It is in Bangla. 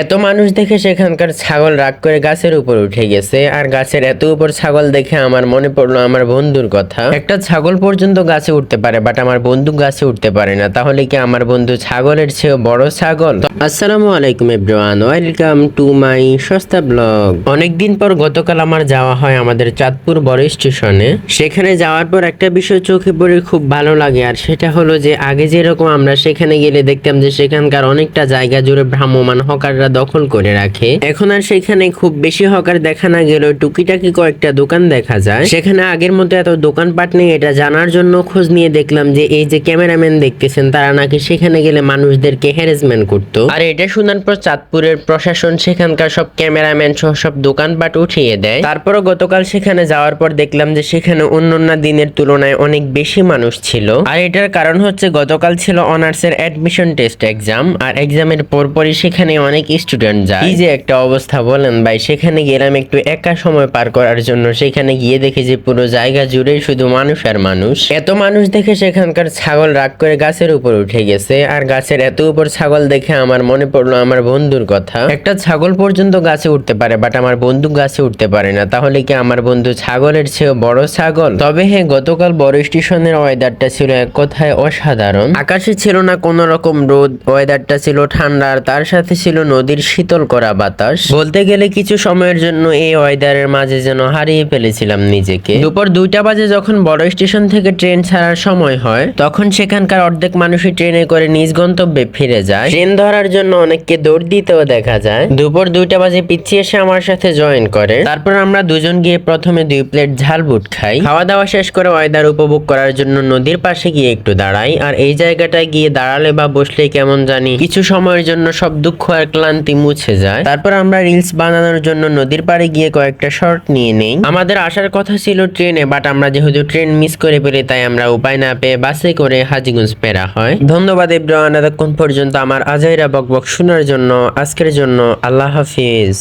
এত মানুষ দেখে সেখানকার ছাগল রাগ করে গাছের উপর উঠে গেছে। আর গাছের এত উপর ছাগল দেখে আমার মনে পড়লো আমার বন্ধুর কথা। একটা ছাগল পর্যন্ত গাছে উঠতে পারে, বাট আমার বন্ধু গাছে উঠতে পারে না। তাহলে কি আমার বন্ধু ছাগলের চেয়েও বড় ছাগল? আসসালামু আলাইকুম এভরিওয়ান, ওয়েলকাম টু মাই সস্তা ব্লগ। অনেকদিন পর গতকাল আমার যাওয়া হয় আমাদের চাঁদপুর বড় স্টেশনে। সেখানে যাওয়ার পর একটা বিষয় চোখে পড়ে খুব ভালো লাগে, আর সেটা হলো যে আগে যেরকম আমরা সেখানে গেলে দেখতাম যে সেখানকার অনেকটা জায়গা জুড়ে ভ্রাম্যমান হকাররা দখল করে রাখে। এখন আর সেখানে খুব বেশি হকার দেখা না গেলেও টুকিটাকি কয়েকটা দোকান দেখা যায়। সেখানে আগের মতো এত দোকানপাট নেই, এটা জানার জন্য খোঁজ নিয়ে দেখলাম যে এই যে ক্যামেরাম্যান দেখতেছেন তারা নাকি সেখানে গেলে মানুষদেরকে হ্যারাসমেন্ট করতো। আর এটা শোনার পর চাঁদপুরের প্রশাসন সেখানকার সব ক্যামেরাম্যান সহ সব দোকানপাট উঠিয়ে দেয়। তারপরও গতকাল সেখানে যাওয়ার পর দেখলাম যে সেখানে অন্যান্য দিনের তুলনায় অনেক বেশি মানুষ ছিল। আর এটার কারণ হচ্ছে গতকাল ছিল অনার্সের অ্যাডমিশন টেস্ট এক্সাম, আর এক্সামের পরপরই সেখানে অনেক স্টুডেন্ট যায়। এই যে একটা অবস্থা বলেন ভাই। সেখানে গেলাম একটু একা সময় পার করার জন্য। সেখানে গিয়ে দেখি যে পুরো জায়গা জুড়েই শুধু মানুষ আর মানুষ। এত মানুষ দেখে সেখানকার ছাগল রাগ করে গাছের উপর উঠে গেছে। আর গাছের এত উপর ছাগল দেখে আমার মনে পড়লো আমার বন্ধুর কথা। একটা ছাগল পর্যন্ত গাছে উঠতে পারে, বাট আমার বন্ধু গাছে উঠতে পারে না। তাহলে কি আমার বন্ধু ছাগলের চেয়েও বড় ছাগল? তবে হ্যাঁ, গতকাল বড় স্টেশনের ওয়েদারটা ছিল এক কথায় অসাধারণ। আকাশে ছিল না কোন রকম রোদ, ওয়েদারটা ছিল ঠান্ডা, আর তার সাথে ছিল নদীর শীতল করা বাতাস। বলতে গেলে কিছু সময়ের জন্য এই ওয়েদারের মাঝে যেন হারিয়ে ফেলেছিলাম নিজেকে। দুপুর 2টা বাজে যখন বড় স্টেশন থেকে ট্রেন ছাড়ার সময় হয়, তখন সেখানকার অর্ধেক মানুষই ট্রেনে করে নিজ গন্তব্যে ফিরে যায়। ট্রেন ধরার জন্য অনেককে দৌড় দিতেও দেখা যায়। দুপুর 2টা বাজে পিচ্ছি এসে আমার সাথে জয়েন করে। তারপর আমরা দুজন গিয়ে প্রথমে 2 প্লেট ঝাল বুট খাই। খাওয়া দাওয়া শেষ করে ওয়েদার উপভোগ করার জন্য নদীর পাশে গিয়ে একটু দাঁড়াই। আর এই জায়গাটায় গিয়ে দাঁড়ালে বা বসলে কেমন জানি কিছু সময়ের জন্য সব দুঃখ আর ক্লান্তি মুছে যায়। তারপর আমরা রিলস বানানোর জন্য নদীর পাড়ে গিয়ে কয়েকটা শর্ট নিয়ে নেই। আমাদের আসার কথা ছিল ট্রেনে, বাট আমরা যেহেতু ট্রেন মিস করে ফেলি তাই আমরা উপায় না পেয়ে বাসে করে হাজীগঞ্জ ফেরা হয়। ধন্যবাদ এভরিওয়ান এতক্ষণ পর্যন্ত আমার আজাইরা বকবক শোনার জন্য। আজকের জন্য আল্লাহ হাফিজ।